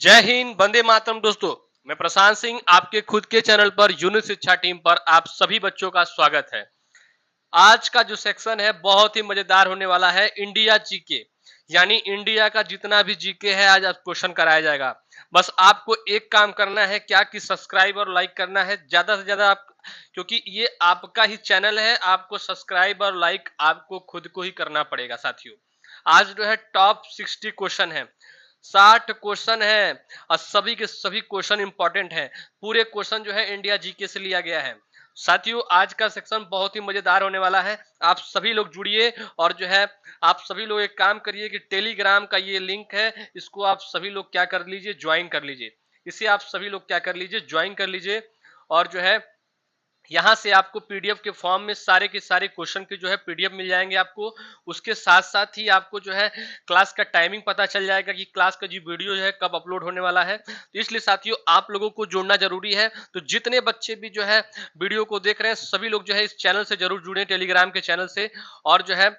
जय हिंद, वंदे मातरम। दोस्तों, मैं प्रशांत सिंह आपके खुद के चैनल पर यूनिक शिक्षा टीम पर आप सभी बच्चों का स्वागत है। आज का जो सेक्शन है बहुत ही मजेदार होने वाला है। इंडिया जीके यानी इंडिया का जितना भी जीके है आज आप क्वेश्चन कराया जाएगा। बस आपको एक काम करना है, क्या कि सब्सक्राइब और लाइक करना है ज्यादा से ज्यादा आप, क्योंकि ये आपका ही चैनल है। आपको सब्सक्राइब और लाइक आपको खुद को ही करना पड़ेगा साथियों। आज जो है टॉप 60 क्वेश्चन है, 60 क्वेश्चन है और सभी के सभी क्वेश्चन इंपॉर्टेंट हैं। पूरे क्वेश्चन जो है इंडिया जीके से लिया गया है। साथियों, आज का सेक्शन बहुत ही मजेदार होने वाला है। आप सभी लोग जुड़िए और जो है आप सभी लोग एक काम करिए कि टेलीग्राम का ये लिंक है, इसको आप सभी लोग क्या कर लीजिए, ज्वाइन कर लीजिए। इसे आप सभी लोग क्या कर लीजिए, ज्वाइन कर लीजिए। और जो है यहाँ से आपको पीडीएफ के फॉर्म में सारे के सारे क्वेश्चन के जो है पीडीएफ मिल जाएंगे आपको। उसके साथ साथ ही आपको जो है क्लास का टाइमिंग पता चल जाएगा कि क्लास का जो वीडियो है कब अपलोड होने वाला है। तो इसलिए साथियों आप लोगों को जुड़ना जरूरी है। तो जितने बच्चे भी जो है वीडियो को देख रहे हैं सभी लोग जो है इस चैनल से जरूर जुड़े, टेलीग्राम के चैनल से। और जो है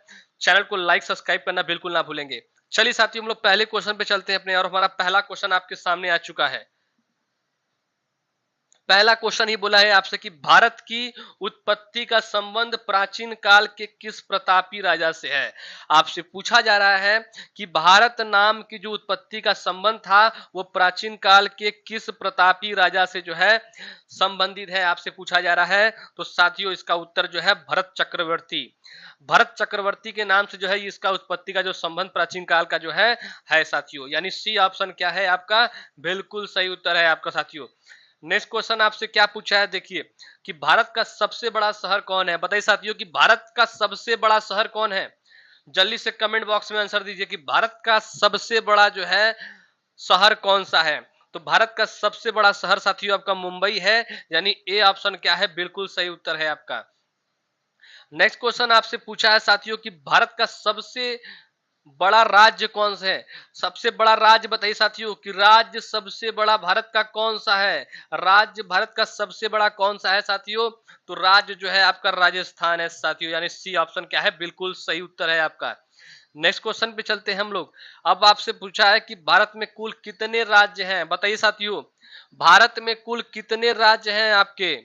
चैनल को लाइक सब्सक्राइब करना बिल्कुल ना भूलेंगे। चलिए साथियों, हम लोग पहले क्वेश्चन पे चलते हैं अपने, और हमारा पहला क्वेश्चन आपके सामने आ चुका है। पहला क्वेश्चन ही बोला है आपसे कि भारत की उत्पत्ति का संबंध प्राचीन काल के किस प्रतापी राजा से है। आपसे पूछा जा रहा है कि भारत नाम की जो उत्पत्ति का संबंध था वो प्राचीन काल के किस प्रतापी राजा से जो है संबंधित है, आपसे पूछा जा रहा है। तो साथियों इसका उत्तर जो है भरत चक्रवर्ती। भरत चक्रवर्ती के नाम से जो है इसका उत्पत्ति का जो संबंध प्राचीन काल का जो है साथियों। यानी सी ऑप्शन क्या है आपका, बिल्कुल सही उत्तर है आपका साथियों। नेक्स्ट क्वेश्चन आपसे क्या पूछा है, देखिए कि भारत का सबसे बड़ा शहर कौन है। बताइए साथियों कि भारत का सबसे बड़ा शहर कौन है। जल्दी से कमेंट बॉक्स में आंसर दीजिए कि भारत का सबसे बड़ा जो है शहर कौन सा है। तो भारत का सबसे बड़ा शहर साथियों आपका मुंबई है। यानी ए ऑप्शन क्या है, बिल्कुल सही उत्तर है आपका। नेक्स्ट क्वेश्चन आपसे पूछा है साथियों कि भारत का सबसे बड़ा राज्य कौन सा है। सबसे बड़ा राज्य बताइए साथियों कि राज्य सबसे बड़ा भारत का कौन सा है। राज्य भारत का सबसे बड़ा कौन सा है साथियों। तो राज्य जो है आपका राजस्थान है साथियों। यानी सी ऑप्शन क्या है, बिल्कुल सही उत्तर है आपका। नेक्स्ट क्वेश्चन पे चलते हैं हम लोग। अब आपसे पूछा है कि भारत में कुल कितने राज्य हैं। बताइए साथियों भारत में कुल कितने राज्य हैं आपके।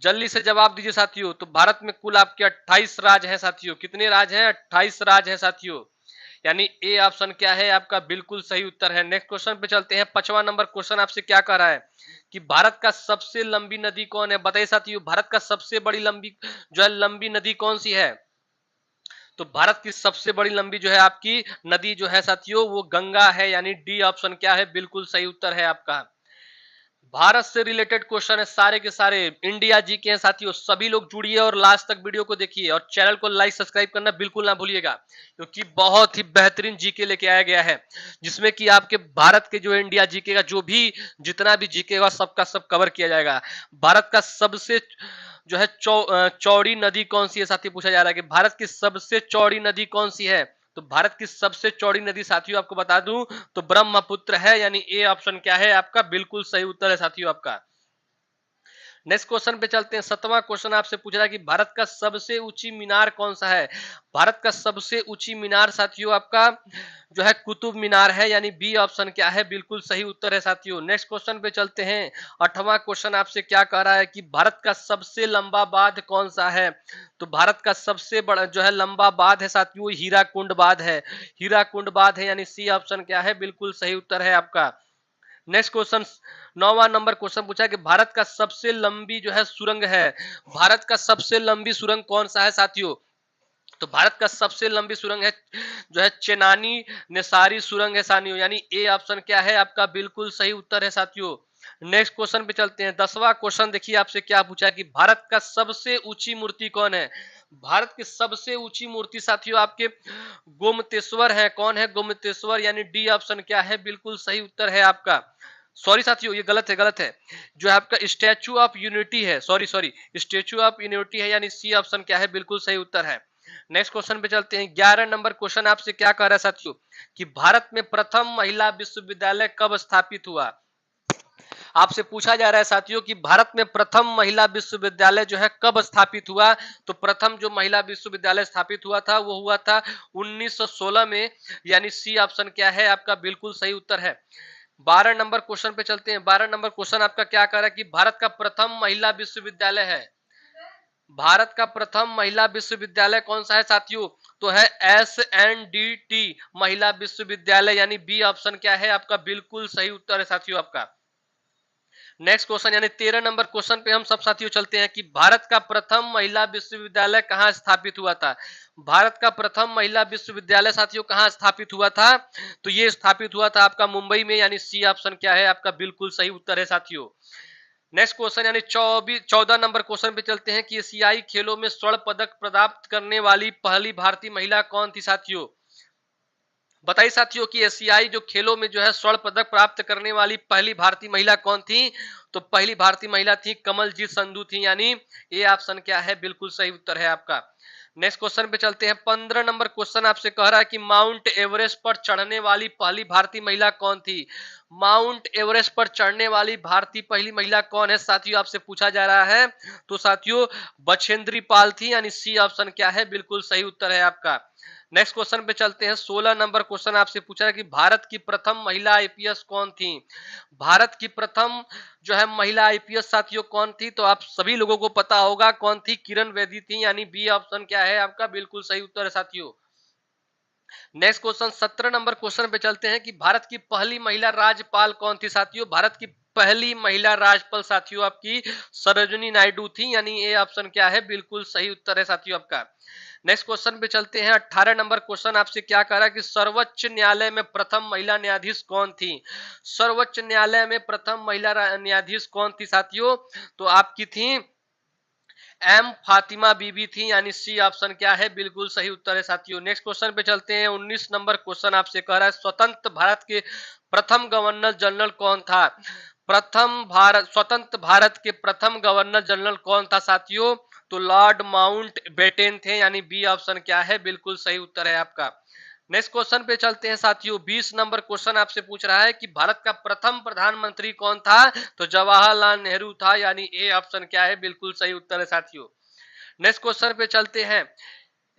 जल्दी से जवाब दीजिए साथियों। तो भारत में कुल आपके 28 राज्य हैं साथियों। कितने राज्य हैं, 28 राज्य हैं साथियों। यानी ए ऑप्शन क्या है आपका, बिल्कुल सही उत्तर है। नेक्स्ट क्वेश्चन पे चलते हैं। 5वां नंबर क्वेश्चन आपसे क्या कह रहा है कि भारत का सबसे लंबी नदी कौन है। बताइए साथियों भारत का सबसे बड़ी लंबी जो है लंबी नदी कौन सी है। तो भारत की सबसे बड़ी लंबी जो है आपकी नदी जो है साथियों वो गंगा है। यानी डी ऑप्शन क्या है, बिल्कुल सही उत्तर है आपका। भारत से रिलेटेड क्वेश्चन है सारे के सारे, इंडिया जी के हैं साथियों। सभी लोग जुड़िए और लास्ट तक वीडियो को देखिए और चैनल को लाइक सब्सक्राइब करना बिल्कुल ना भूलिएगा, क्योंकि बहुत ही बेहतरीन जीके लेके आया गया है जिसमें कि आपके भारत के जो इंडिया जीके का जो भी जितना भी जीके का सबका सब कवर किया जाएगा। भारत का सबसे जो है चौड़ी नदी कौन सी है साथी, पूछा जा रहा है कि भारत की सबसे चौड़ी नदी कौन सी है। तो भारत की सबसे चौड़ी नदी साथियों आपको बता दूं तो ब्रह्मपुत्र है। यानी ए ऑप्शन क्या है आपका, बिल्कुल सही उत्तर है साथियों आपका। नेक्स्ट क्वेश्चन पे चलते हैं। 7वां क्वेश्चन आपसे पूछ रहा है कि भारत का सबसे ऊंची मीनार कौन सा है। भारत का सबसे ऊंची मीनार साथियों आपका जो है कुतुब मीनार है। यानी बी ऑप्शन क्या है, बिल्कुल सही उत्तर है साथियों। नेक्स्ट क्वेश्चन पे चलते हैं। 8वां क्वेश्चन आपसे क्या कह रहा है कि भारत का सबसे लंबा बांध कौन सा है। तो भारत का सबसे बड़ा जो है लंबा बांध है साथियों हीराकुंड बांध है। हीराकुंड बांध है। यानी सी ऑप्शन क्या है, बिल्कुल सही उत्तर है आपका। नेक्स्ट क्वेश्चन 9वां नंबर क्वेश्चन पूछा है कि भारत का सबसे लंबी जो है सुरंग है। भारत का सबसे लंबी सुरंग कौन सा है साथियों। तो भारत का सबसे लंबी सुरंग है जो है चेनानी नेसारी सुरंग है सानियो। यानी ए ऑप्शन क्या है आपका, बिल्कुल सही उत्तर है साथियों। नेक्स्ट क्वेश्चन पे चलते हैं। 10वां क्वेश्चन देखिए आपसे क्या पूछा है कि भारत का सबसे ऊंची मूर्ति कौन है। भारत की सबसे ऊंची मूर्ति साथियों आपके गोमतेश्वर है। कौन है गोमतेश्वर। यानी डी ऑप्शन क्या है, बिल्कुल सही उत्तर है आपका। सॉरी साथियों ये गलत है, गलत है। जो है आपका स्टैचू ऑफ यूनिटी है। Sorry sorry, statue of unity है। यानी सी ऑप्शन क्या है, बिल्कुल सही उत्तर है। नेक्स्ट क्वेश्चन पे चलते हैं। 11 नंबर क्वेश्चन आपसे क्या कह रहा है साथियों कि भारत में प्रथम महिला विश्वविद्यालय कब स्थापित हुआ। आपसे पूछा जा रहा है साथियों कि भारत में प्रथम महिला विश्वविद्यालय जो है कब स्थापित हुआ। तो प्रथम जो महिला विश्वविद्यालय स्थापित हुआ था वो हुआ था 1916 में, यानी सी ऑप्शन क्या है आपका बिल्कुल सही उत्तर है। 12 नंबर क्वेश्चन पे चलते हैं। 12 नंबर क्वेश्चन आपका क्या कह रहा है कि भारत का प्रथम महिला विश्वविद्यालय है। भारत का प्रथम महिला विश्वविद्यालय कौन सा है साथियों? तो है SNDT महिला विश्वविद्यालय, यानी बी ऑप्शन क्या है आपका बिल्कुल सही उत्तर है साथियों आपका। नेक्स्ट क्वेश्चन यानी 13 नंबर क्वेश्चन पे हम सब साथियों चलते हैं कि भारत का प्रथम महिला विश्वविद्यालय कहाँ स्थापित हुआ था। भारत का प्रथम महिला विश्वविद्यालय साथियों कहाँ स्थापित हुआ था? तो ये स्थापित हुआ था आपका मुंबई में, यानी सी ऑप्शन क्या है आपका बिल्कुल सही उत्तर है साथियों। नेक्स्ट क्वेश्चन यानी 14 नंबर क्वेश्चन पे चलते हैं कि एशियाई खेलों में स्वर्ण पदक प्राप्त करने वाली पहली भारतीय महिला कौन थी साथियों? बताइए साथियों कि एशियाई जो खेलों में जो है स्वर्ण पदक प्राप्त करने वाली पहली भारतीय महिला कौन थी? तो पहली भारतीय महिला थी कमलजीत संधू थी, यानी ये ऑप्शन क्या है बिल्कुल सही उत्तर है आपका। नेक्स्ट क्वेश्चन पे चलते हैं। 15 नंबर क्वेश्चन आपसे कह रहा है कि माउंट एवरेस्ट पर चढ़ने वाली पहली भारतीय महिला कौन थी? माउंट एवरेस्ट पर चढ़ने वाली भारतीय पहली महिला कौन है साथियों, आपसे पूछा जा रहा है। तो साथियों बछेंद्री पाल थी, यानी सी ऑप्शन क्या है बिल्कुल सही उत्तर है आपका। नेक्स्ट क्वेश्चन पे चलते हैं। 16 नंबर क्वेश्चन आपसे पूछा है कि भारत की प्रथम महिला आईपीएस कौन थी? भारत की प्रथम जो है महिला आईपीएस साथियों कौन थी? तो आप सभी लोगों को पता होगा कौन थी, किरण बेदी थी, यानी बी ऑप्शन क्या है आपका बिल्कुल सही उत्तर है साथियों। नेक्स्ट क्वेश्चन 17 नंबर क्वेश्चन पे चलते हैं कि भारत की पहली महिला राज्यपाल कौन थी साथियों? भारत की पहली महिला राज्यपाल साथियों आपकी सरोजिनी नायडू थी, यानी ए ऑप्शन क्या है बिल्कुल सही उत्तर है साथियों आपका। नेक्स्ट क्वेश्चन पे चलते हैं। 18 नंबर क्वेश्चन आपसे क्या कह रहा है कि सर्वोच्च न्यायालय में प्रथम महिला न्यायाधीश कौन थी? सर्वोच्च न्यायालय में प्रथम महिला न्यायाधीश कौन थी साथियों? तो आपकी थी एम फातिमा बीबी थी, यानी सी ऑप्शन क्या है बिल्कुल सही उत्तर है साथियों। नेक्स्ट क्वेश्चन पे चलते हैं। 19 नंबर क्वेश्चन आपसे कह रहा है स्वतंत्र भारत के प्रथम गवर्नर जनरल कौन था? स्वतंत्र भारत के प्रथम गवर्नर जनरल कौन था साथियों? तो लॉर्ड माउंट बेटेन थे, यानी बी ऑप्शन क्या है बिल्कुल सही उत्तर है आपका। नेक्स्ट क्वेश्चन पे चलते हैं साथियों। 20 नंबर क्वेश्चन आपसे पूछ रहा है कि भारत का प्रथम प्रधानमंत्री कौन था? तो जवाहरलाल नेहरू था, यानी ए ऑप्शन क्या है बिल्कुल सही उत्तर है साथियों। नेक्स्ट क्वेश्चन पे चलते हैं।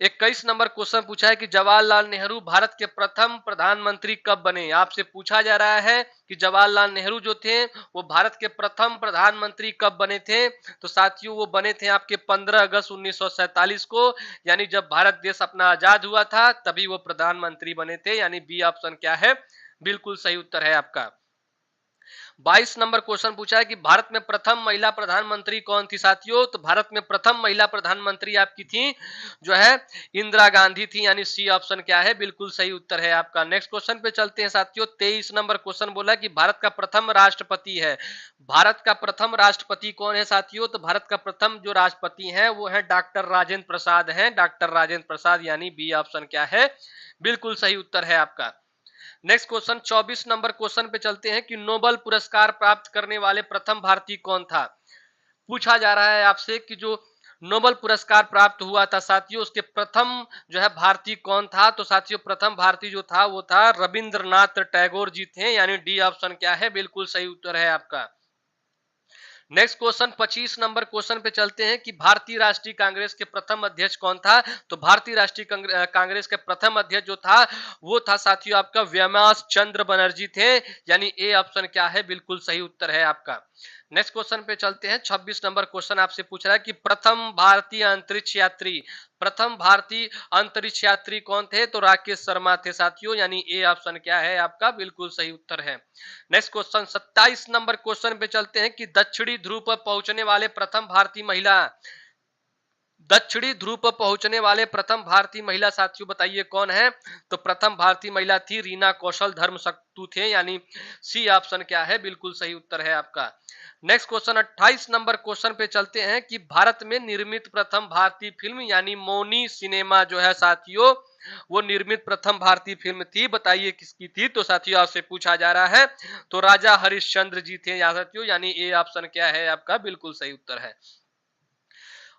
21 नंबर क्वेश्चन पूछा है कि जवाहरलाल नेहरू भारत के प्रथम प्रधानमंत्री कब बने? आपसे पूछा जा रहा है कि जवाहरलाल नेहरू जो थे वो भारत के प्रथम प्रधानमंत्री कब बने थे? तो साथियों वो बने थे आपके 15 अगस्त 1947 को, यानी जब भारत देश अपना आजाद हुआ था तभी वो प्रधानमंत्री बने थे, यानी बी ऑप्शन क्या है बिल्कुल सही उत्तर है आपका। 22 नंबर क्वेश्चन पूछा है कि भारत में प्रथम महिला प्रधानमंत्री कौन थी साथियों? तो भारत में प्रथम महिला प्रधानमंत्री आपकी थी जो है इंदिरा गांधी थी, यानी सी ऑप्शन क्या है बिल्कुल सही उत्तर है आपका। नेक्स्ट क्वेश्चन पे चलते हैं साथियों। 23 नंबर क्वेश्चन बोला कि भारत का प्रथम राष्ट्रपति है। भारत का प्रथम राष्ट्रपति कौन है साथियों? तो भारत का प्रथम जो राष्ट्रपति है वो है डॉक्टर राजेंद्र प्रसाद है, डॉक्टर राजेंद्र प्रसाद, यानी बी ऑप्शन क्या है बिल्कुल सही उत्तर है आपका। नेक्स्ट क्वेश्चन 24 नंबर क्वेश्चन पे चलते हैं कि नोबेल पुरस्कार प्राप्त करने वाले प्रथम भारतीय कौन था? पूछा जा रहा है आपसे कि जो नोबेल पुरस्कार प्राप्त हुआ था साथियों उसके प्रथम जो है भारतीय कौन था? तो साथियों प्रथम भारतीय जो था वो था रविंद्रनाथ टैगोर जी थे, यानी डी ऑप्शन क्या है बिल्कुल सही उत्तर है आपका। नेक्स्ट क्वेश्चन 25 नंबर क्वेश्चन पे चलते हैं कि भारतीय राष्ट्रीय कांग्रेस के प्रथम अध्यक्ष कौन था? तो भारतीय राष्ट्रीय कांग्रेस के प्रथम अध्यक्ष जो था वो था साथियों आपका व्योमास चंद्र बनर्जी थे, यानी ए ऑप्शन क्या है बिल्कुल सही उत्तर है आपका। नेक्स्ट क्वेश्चन पे चलते हैं। 26 नंबर क्वेश्चन आपसे पूछ रहा है कि प्रथम भारतीय अंतरिक्ष यात्री कौन थे? तो राकेश शर्मा थे साथियों, यानी ए ऑप्शन क्या है आपका बिल्कुल सही उत्तर है। नेक्स्ट क्वेश्चन 27 नंबर क्वेश्चन पे चलते हैं कि दक्षिणी ध्रुव पर पहुंचने वाले प्रथम भारतीय महिला, दक्षिणी ध्रुव पर पहुंचने वाले प्रथम भारतीय महिला साथियों बताइए कौन है? तो प्रथम भारतीय महिला थी रीना कौशल धर्मशक्तु थे, यानी सी ऑप्शन क्या है बिल्कुल सही उत्तर है आपका। नेक्स्ट क्वेश्चन 28 नंबर क्वेश्चन पे चलते हैं कि भारत में निर्मित प्रथम भारतीय फिल्म यानी मौनी सिनेमा जो है साथियों वो निर्मित प्रथम भारतीय फिल्म थी, बताइए किसकी थी? तो साथियों आपसे पूछा जा रहा है तो राजा हरिश्चंद्र जी थे यहाँ साथियों, यानी ए ऑप्शन क्या है आपका बिल्कुल सही उत्तर है।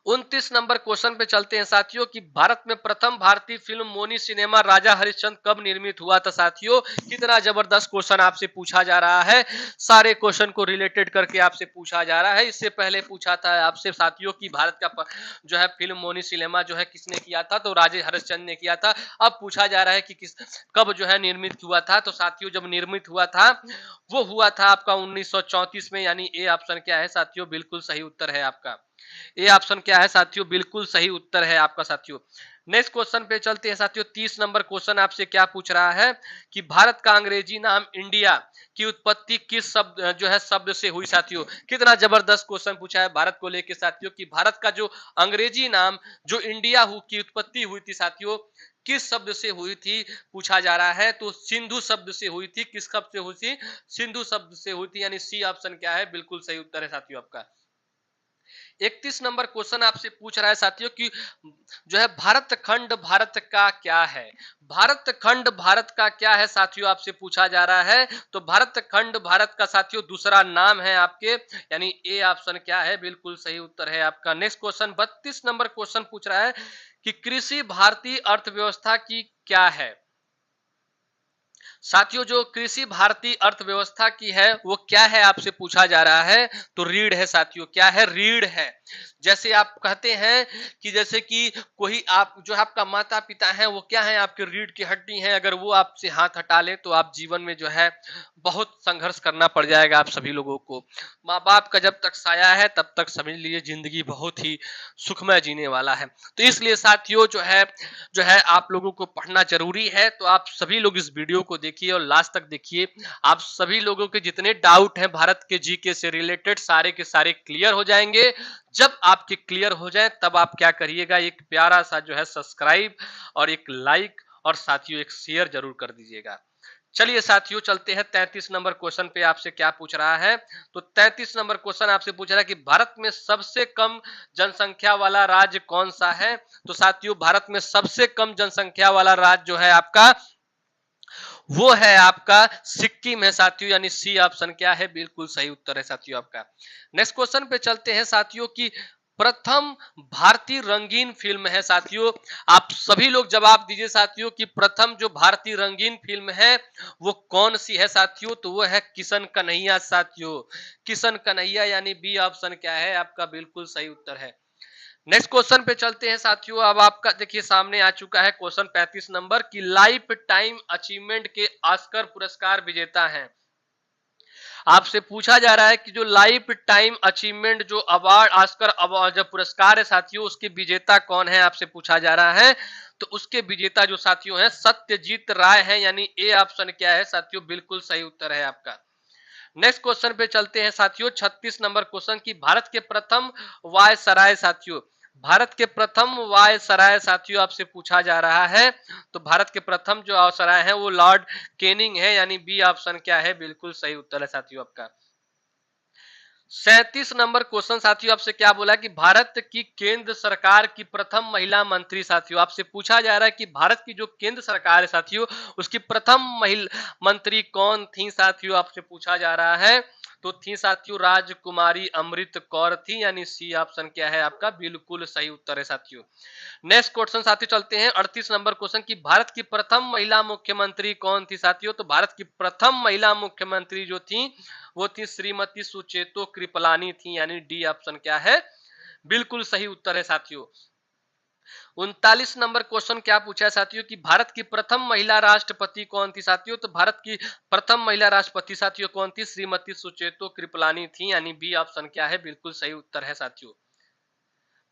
29 नंबर क्वेश्चन पे चलते हैं साथियों कि भारत में प्रथम भारतीय फिल्म मोनी सिनेमा राजा हरिश्चंद्र कब निर्मित हुआ था साथियों। कितना जबरदस्त क्वेश्चन आपसे पूछा जा रहा है, सारे क्वेश्चन को रिलेटेड करके आपसे पूछा जा रहा है। इससे पहले पूछा था आपसे साथियों कि भारत का जो है फिल्म मोनी सिनेमा जो है किसने किया था, तो राजा हरिश्चंद्र ने किया था। अब पूछा जा रहा है कि किस कब जो है निर्मित हुआ था, तो साथियों जब निर्मित हुआ था वो हुआ था आपका 1934 में, यानी ए ऑप्शन क्या है साथियों, बिल्कुल सही उत्तर है आपका। ये ऑप्शन क्या है साथियों, बिल्कुल सही उत्तर है आपका साथियों। नेक्स्ट क्वेश्चन पे चलते हैं साथियों। 30 नंबर क्वेश्चन आपसे क्या पूछ रहा है कि भारत का अंग्रेजी नाम इंडिया की उत्पत्ति किस शब्द जो है शब्द से हुई साथियों। कितना जबरदस्त क्वेश्चन पूछा है भारत को लेकर साथियों कि भारत का जो अंग्रेजी नाम जो इंडिया की उत्पत्ति हुई थी साथियों, किस शब्द से हुई थी पूछा जा रहा है। तो सिंधु शब्द से हुई थी। किस शब्द से हुई थी, सिंधु शब्द से हुई थी, यानी सी ऑप्शन क्या है, बिल्कुल सही उत्तर है साथियों आपका। 31 नंबर क्वेश्चन आपसे पूछ रहा है साथियों कि जो है भारत खंड भारत का क्या है। भारत खंड भारत का क्या है साथियों, आपसे पूछा जा रहा है। तो भारत खंड भारत का साथियों दूसरा नाम है आपके, यानी ए ऑप्शन क्या है, बिल्कुल सही उत्तर है आपका। नेक्स्ट क्वेश्चन 32 नंबर क्वेश्चन पूछ रहा है कि कृषि भारतीय अर्थव्यवस्था की क्या है साथियों। जो कृषि भारतीय अर्थव्यवस्था की है वो क्या है आपसे पूछा जा रहा है। तो रीढ़ है साथियों। क्या है, रीढ़ है। जैसे आप कहते हैं कि जैसे कि कोई आप जो आपका माता पिता है वो क्या है, आपके रीढ़ की हड्डी है। अगर वो आपसे हाथ हटा ले तो आप जीवन में जो है बहुत संघर्ष करना पड़ जाएगा आप सभी लोगों को। माँ बाप का जब तक साया है तब तक समझ लिए जिंदगी बहुत ही सुखमय जीने वाला है। तो इसलिए साथियों जो है आप लोगों को पढ़ना जरूरी है। तो आप सभी लोग इस वीडियो को देखिए और लास्ट तक देखिए। आप सभी लोगों के जितने डाउट हैं भारत के जीके से रिलेटेड सारे के सारे क्लियर हो जाएंगे। जब आपके क्लियर हो जाए तब आप क्या करिएगा, एक प्यारा सा जो है सब्सक्राइब और एक लाइक और साथियों एक शेयर जरूर कर दीजिएगा। चलिए साथियों चलते हैं 33 नंबर क्वेश्चन पे। आपसे क्या पूछ रहा है, तो 33 नंबर क्वेश्चन आपसे पूछ रहा है कि भारत में सबसे कम जनसंख्या वाला राज्य कौन सा है। तो साथियों भारत में सबसे कम जनसंख्या वाला राज्य जो है आपका वो है आपका सिक्किम है साथियों, यानी सी ऑप्शन क्या है, बिल्कुल सही उत्तर है साथियों आपका। नेक्स्ट क्वेश्चन पे चलते हैं साथियों की प्रथम भारतीय रंगीन फिल्म है साथियों। आप सभी लोग जवाब दीजिए साथियों कि प्रथम जो भारतीय रंगीन फिल्म है वो कौन सी है साथियों। तो वो है किशन कन्हैया साथियों। किशन कन्हैया यानी बी ऑप्शन क्या है आपका, बिल्कुल सही उत्तर है। नेक्स्ट क्वेश्चन पे चलते हैं साथियों। अब आपका देखिए सामने आ चुका है क्वेश्चन 35 नंबर की लाइफ टाइम अचीवमेंट के ऑस्कर पुरस्कार विजेता हैं। आपसे पूछा जा रहा है कि जो लाइफ टाइम अचीवमेंट जो अवार्ड ऑस्कर अवार्ड जो पुरस्कार है साथियों उसके विजेता कौन है आपसे पूछा जा रहा है। तो उसके विजेता जो साथियों हैं सत्यजीत राय हैं, यानी ए ऑप्शन क्या है साथियों, बिल्कुल सही उत्तर है आपका। नेक्स्ट क्वेश्चन पे चलते हैं साथियों 36 नंबर क्वेश्चन की भारत के प्रथम वायसराय साथियों। भारत के प्रथम वायसराय साथियों आपसे पूछा जा रहा है। तो भारत के प्रथम जो वायसराय है वो लॉर्ड केनिंग है, यानी बी ऑप्शन क्या है, बिल्कुल सही उत्तर है साथियों आपका। 37 नंबर क्वेश्चन साथियों आपसे क्या बोला कि भारत की केंद्र सरकार की प्रथम महिला मंत्री साथियों। आपसे पूछा जा रहा है कि भारत की जो केंद्र सरकार है साथियों उसकी प्रथम महिला मंत्री कौन थी साथियों, आपसे पूछा जा रहा है। तो थी साथियों राजकुमारी अमृत कौर थी, यानी सी ऑप्शन क्या है आपका, बिल्कुल सही उत्तर है साथियों। नेक्स्ट क्वेश्चन साथियों चलते हैं 38 नंबर क्वेश्चन की भारत की प्रथम महिला मुख्यमंत्री कौन थी साथियों। तो भारत की प्रथम महिला मुख्यमंत्री जो थी वो थी श्रीमती सुचेतो कृपलानी थी, यानी डी ऑप्शन क्या है, बिल्कुल सही उत्तर है साथियों। 39 नंबर क्वेश्चन क्या पूछा है साथियों कि भारत की प्रथम महिला राष्ट्रपति कौन थी साथियों। तो भारत की प्रथम महिला राष्ट्रपति साथियों कौन थी, श्रीमती सुचेतो कृपलानी थी, यानी बी ऑप्शन क्या है, बिल्कुल सही उत्तर है साथियों।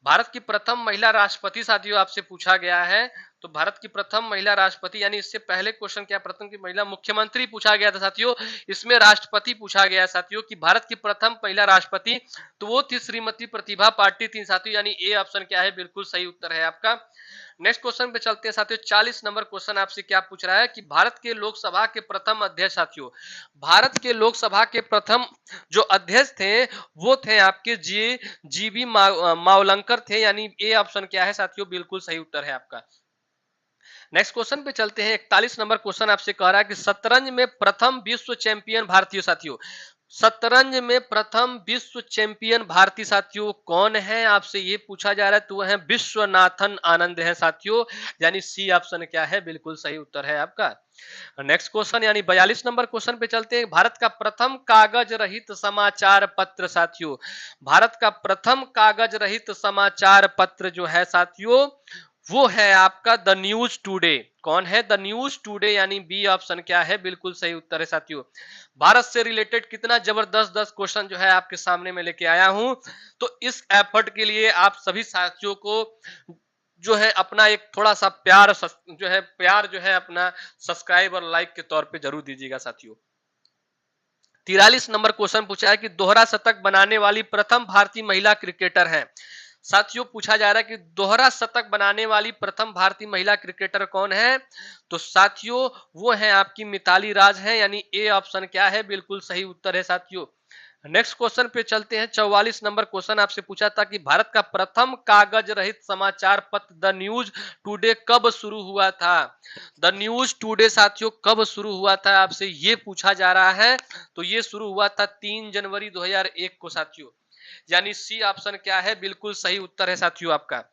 भारत की प्रथम महिला राष्ट्रपति साथियों आपसे पूछा गया है। तो भारत की प्रथम महिला राष्ट्रपति, यानी इससे पहले क्वेश्चन क्या प्रथम की महिला मुख्यमंत्री पूछा गया था साथियों, इसमें राष्ट्रपति पूछा गया साथियों कि भारत की प्रथम महिला राष्ट्रपति तो वो थी श्रीमती प्रतिभा पाटिल थी साथियों, यानी ए ऑप्शन क्या है, बिल्कुल सही उत्तर है आपका। नेक्स्ट क्वेश्चन पे चलते हैं साथियों 40 नंबर क्वेश्चन आपसे क्या पूछ रहा है कि भारत के लोकसभा के प्रथम अध्यक्ष साथियों। भारत के लोकसभा के प्रथम जो अध्यक्ष थे वो थे आपके जीबी मावलंकर थे, यानी ए ऑप्शन क्या है साथियों, बिल्कुल सही उत्तर है आपका। नेक्स्ट क्वेश्चन पे चलते हैं 41 नंबर क्वेश्चन आपसे कह रहा है कि शतरंज में प्रथम विश्व चैंपियन भारतीय साथियों। शतरंज में प्रथम विश्व चैंपियन भारतीय साथियों कौन है, आपसे ये पूछा जा रहा है। तो वह है विश्वनाथन आनंद है साथियों, यानी सी ऑप्शन क्या है, बिल्कुल सही उत्तर है आपका। नेक्स्ट क्वेश्चन यानी 42 नंबर क्वेश्चन पे चलते हैं। भारत का प्रथम कागज रहित समाचार पत्र साथियों, भारत का प्रथम कागज रहित समाचार पत्र जो है साथियों, वो है आपका द न्यूज टुडे। कौन है द न्यूज टुडे, यानी बी ऑप्शन क्या है, बिल्कुल सही उत्तर है साथियों। भारत से रिलेटेड कितना जबरदस्त 10 क्वेश्चन जो है आपके सामने में लेके आया हूं। तो इस एफर्ट के लिए आप सभी साथियों को जो है अपना एक थोड़ा सा प्यार जो है अपना सब्सक्राइब और लाइक के तौर पे जरूर दीजिएगा साथियों। 43 नंबर क्वेश्चन पूछा है कि दोहरा शतक बनाने वाली प्रथम भारतीय महिला क्रिकेटर है साथियों। पूछा जा रहा है कि दोहरा शतक बनाने वाली प्रथम भारतीय महिला क्रिकेटर कौन है। तो साथियों वो है आपकी मिताली राज है, यानी ए ऑप्शन क्या है, बिल्कुल सही उत्तर है साथियों। नेक्स्ट क्वेश्चन पे चलते हैं। 44 नंबर क्वेश्चन आपसे पूछा था कि भारत का प्रथम कागज रहित समाचार पत्र द न्यूज टुडे कब शुरू हुआ था। द न्यूज टुडे साथियों कब शुरू हुआ था, आपसे ये पूछा जा रहा है। तो ये शुरू हुआ था 3 जनवरी 2001 को साथियों, यानी सी ऑप्शन क्या है, बिल्कुल सही उत्तर है साथियों आपका।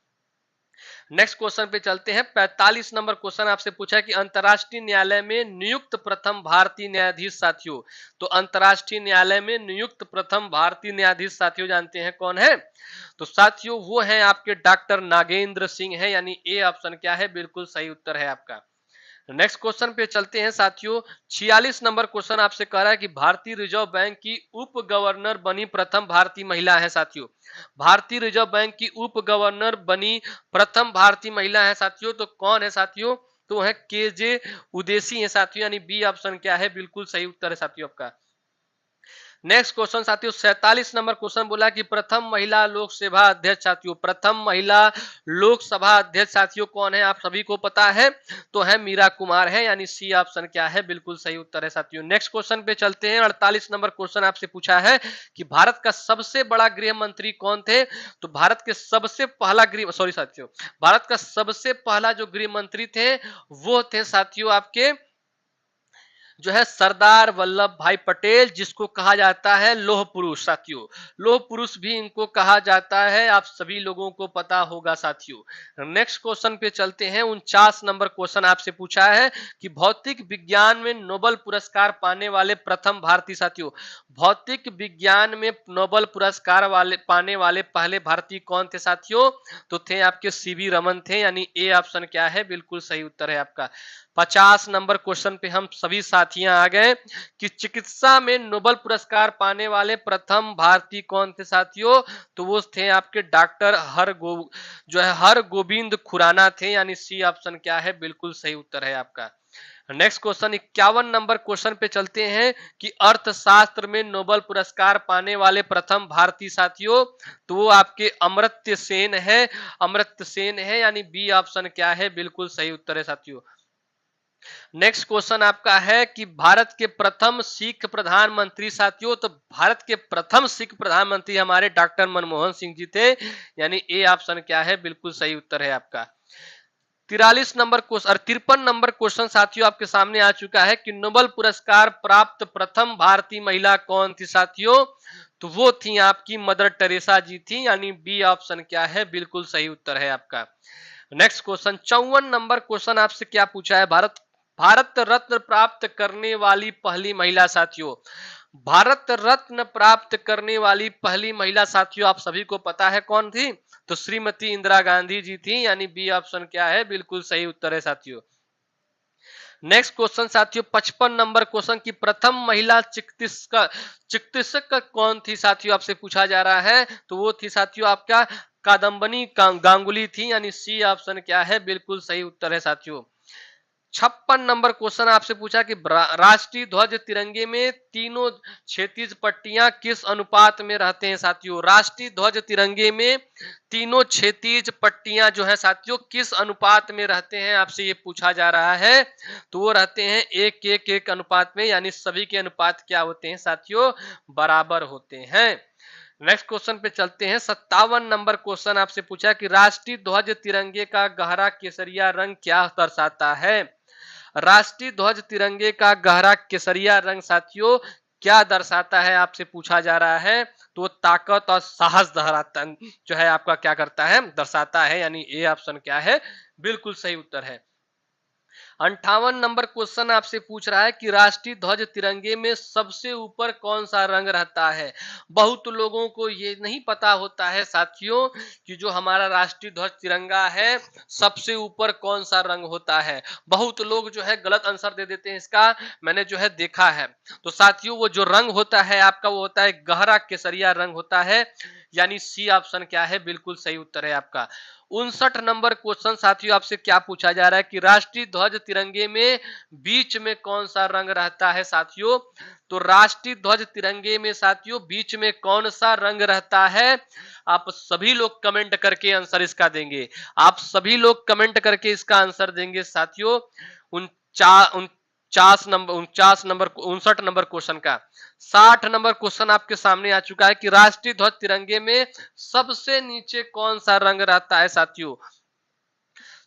नेक्स्ट क्वेश्चन पे चलते हैं। 45 नंबर क्वेश्चन आपसे पूछा है कि अंतरराष्ट्रीय न्यायालय में नियुक्त प्रथम भारतीय न्यायाधीश साथियों। तो अंतरराष्ट्रीय न्यायालय में नियुक्त प्रथम भारतीय न्यायाधीश साथियों जानते हैं कौन है। तो साथियों वो है आपके डॉक्टर नागेंद्र सिंह है, यानी ए ऑप्शन क्या है, बिल्कुल सही उत्तर है आपका। नेक्स्ट क्वेश्चन पे चलते हैं साथियों। 46 नंबर क्वेश्चन आपसे कह रहा है कि भारतीय रिजर्व बैंक की उप गवर्नर बनी प्रथम भारतीय महिला है साथियों। भारतीय रिजर्व बैंक की उप गवर्नर बनी प्रथम भारतीय महिला है साथियों। तो कौन है साथियों, तो है केजे उदेसी है साथियों, यानी बी ऑप्शन क्या है, बिल्कुल सही उत्तर है साथियों आपका। नेक्स्ट क्वेश्चन साथियों 47 नंबर क्वेश्चन बोला कि प्रथम महिला लोकसभा अध्यक्ष साथियों, प्रथम महिला लोकसभा अध्यक्ष साथियों कौन है, आप सभी को पता है। तो है मीरा कुमार है, यानी सी ऑप्शन क्या है, बिल्कुल सही उत्तर है साथियों। नेक्स्ट क्वेश्चन पे चलते हैं। 48 नंबर क्वेश्चन आपसे पूछा है कि भारत का सबसे बड़ा गृह मंत्री कौन थे। तो भारत के सबसे पहला गृह सॉरी साथियों भारत का सबसे पहला जो गृह मंत्री थे वो थे साथियों आपके जो है सरदार वल्लभ भाई पटेल, जिसको कहा जाता है लोह पुरुष साथियों। लोह पुरुष भी इनको कहा जाता है, आप सभी लोगों को पता होगा साथियों। नेक्स्ट क्वेश्चन पे चलते हैं। 49 नंबर क्वेश्चन आपसे पूछा है कि भौतिक विज्ञान में नोबेल पुरस्कार पाने वाले प्रथम भारतीय साथियों, भौतिक विज्ञान में नोबेल पुरस्कार पाने वाले पहले भारतीय कौन थे साथियों। तो थे आपके सीवी रमन थे, यानी ए ऑप्शन क्या है, बिल्कुल सही उत्तर है आपका। 50 नंबर क्वेश्चन पे हम सभी साथियां आ गए कि चिकित्सा में नोबेल पुरस्कार पाने वाले प्रथम भारतीय कौन थे साथियों। तो वो थे आपके डॉक्टर हर गोविंद खुराना थे, यानी सी ऑप्शन क्या है, बिल्कुल सही उत्तर है आपका। नेक्स्ट क्वेश्चन 51 नंबर क्वेश्चन पे चलते हैं कि अर्थशास्त्र में नोबेल पुरस्कार पाने वाले प्रथम भारतीय साथियों। तो वो आपके अमर्त्य सेन है, अमर्त्य सेन है, यानी बी ऑप्शन क्या है, बिल्कुल सही उत्तर है साथियों। नेक्स्ट क्वेश्चन आपका है कि भारत के प्रथम सिख प्रधानमंत्री साथियों। तो भारत के प्रथम सिख प्रधानमंत्री हमारे डॉक्टर मनमोहन सिंह जी थे, यानी ए ऑप्शन क्या है, बिल्कुल सही उत्तर है आपका। 43 नंबर क्वेश्चन और 53 नंबर क्वेश्चन साथियों आपके सामने आ चुका है कि नोबेल पुरस्कार प्राप्त प्रथम भारतीय महिला कौन थी साथियों। तो वो थी आपकी मदर टेरेसा जी थी, यानी बी ऑप्शन क्या है, बिल्कुल सही उत्तर है आपका। नेक्स्ट क्वेश्चन 54 नंबर क्वेश्चन आपसे क्या पूछा है। भारत भारत रत्न प्राप्त करने वाली पहली महिला साथियों, भारत रत्न प्राप्त करने वाली पहली महिला साथियों आप सभी को पता है कौन थी। तो श्रीमती इंदिरा गांधी जी थी, यानी बी ऑप्शन क्या है, बिल्कुल सही उत्तर है साथियों। नेक्स्ट क्वेश्चन साथियों 55 नंबर क्वेश्चन की प्रथम महिला चिकित्सक कौन थी साथियों आपसे पूछा जा रहा है। तो वो थी साथियों आपका कादम्बनी गांगुली थी, यानी सी ऑप्शन क्या है, बिल्कुल सही उत्तर है साथियों। 56 नंबर क्वेश्चन आपसे पूछा कि राष्ट्रीय ध्वज तिरंगे में तीनों क्षैतिज पट्टियां किस अनुपात में रहते हैं साथियों। राष्ट्रीय ध्वज तिरंगे में तीनों क्षैतिज पट्टियां जो है साथियों किस अनुपात में रहते हैं, आपसे ये पूछा जा रहा है। तो वो रहते हैं 1:1:1 अनुपात में, यानी सभी के अनुपात क्या होते हैं साथियों, बराबर होते हैं। नेक्स्ट क्वेश्चन पे चलते हैं। 57 नंबर क्वेश्चन आपसे पूछा कि राष्ट्रीय ध्वज तिरंगे का गहरा केसरिया रंग क्या दर्शाता है। राष्ट्रीय ध्वज तिरंगे का गहरा केसरिया रंग साथियों क्या दर्शाता है आपसे पूछा जा रहा है, तो ताकत और साहस दोहराता जो है आपका क्या करता है, दर्शाता है, यानी ए ऑप्शन क्या है, बिल्कुल सही उत्तर है। 58 नंबर क्वेश्चन आपसे पूछ रहा है कि राष्ट्रीय ध्वज तिरंगे में सबसे ऊपर कौन सा रंग रहता है। बहुत लोगों को ये नहीं पता होता है साथियों कि जो हमारा राष्ट्रीय ध्वज तिरंगा है सबसे ऊपर कौन सा रंग होता है। बहुत लोग जो है गलत आंसर दे देते हैं इसका, मैंने जो है देखा है। तो साथियों वो जो रंग होता है आपका वो होता है गहरा केसरिया रंग होता है, यानी सी ऑप्शन क्या है, बिल्कुल सही उत्तर है आपका। 59 नंबर क्वेश्चन साथियों आपसे क्या पूछा जा रहा है कि राष्ट्रीय ध्वज तिरंगे में बीच में कौन सा रंग रहता है साथियों। तो राष्ट्रीय ध्वज तिरंगे में साथियों बीच में कौन सा रंग रहता है, आप सभी लोग कमेंट करके आंसर इसका देंगे। आप सभी लोग कमेंट करके इसका आंसर देंगे साथियों। 49 नंबर 59 नंबर क्वेश्चन का 60 नंबर क्वेश्चन आपके सामने आ चुका है कि राष्ट्रीय ध्वज तिरंगे में सबसे नीचे कौन सा रंग रहता है साथियों।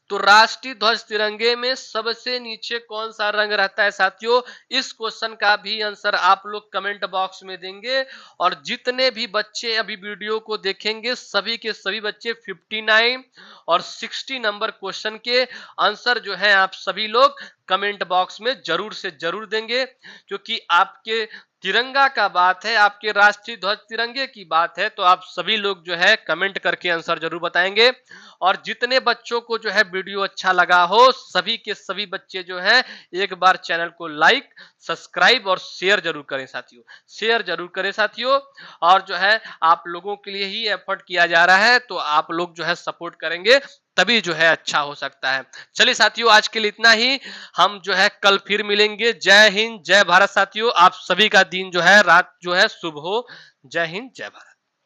तो राष्ट्रीय ध्वज तिरंगे में सबसे नीचे कौन सा रंग रहता है साथियों, इस क्वेश्चन का भी आंसर आप लोग कमेंट बॉक्स में देंगे। और जितने भी बच्चे अभी वीडियो को देखेंगे सभी के सभी बच्चे 59 और 60 नंबर क्वेश्चन के आंसर जो है आप सभी लोग कमेंट बॉक्स में जरूर से जरूर देंगे, क्योंकि आपके तिरंगा का बात है, आपके राष्ट्रीय ध्वज तिरंगे की बात है, तो आप सभी लोग जो है कमेंट करके आंसर जरूर बताएंगे। और जितने बच्चों को जो है वीडियो अच्छा लगा हो सभी के सभी बच्चे जो है एक बार चैनल को लाइक सब्सक्राइब और शेयर जरूर करें साथियों, शेयर जरूर करें साथियों। और जो है आप लोगों के लिए ही एफर्ट किया जा रहा है, तो आप लोग जो है सपोर्ट करेंगे तभी जो है अच्छा हो सकता है। चलिए साथियों आज के लिए इतना ही, हम जो है कल फिर मिलेंगे। जय हिंद जय भारत साथियों, आप सभी का दिन जो है रात जो है शुभ हो। जय हिंद जय भारत।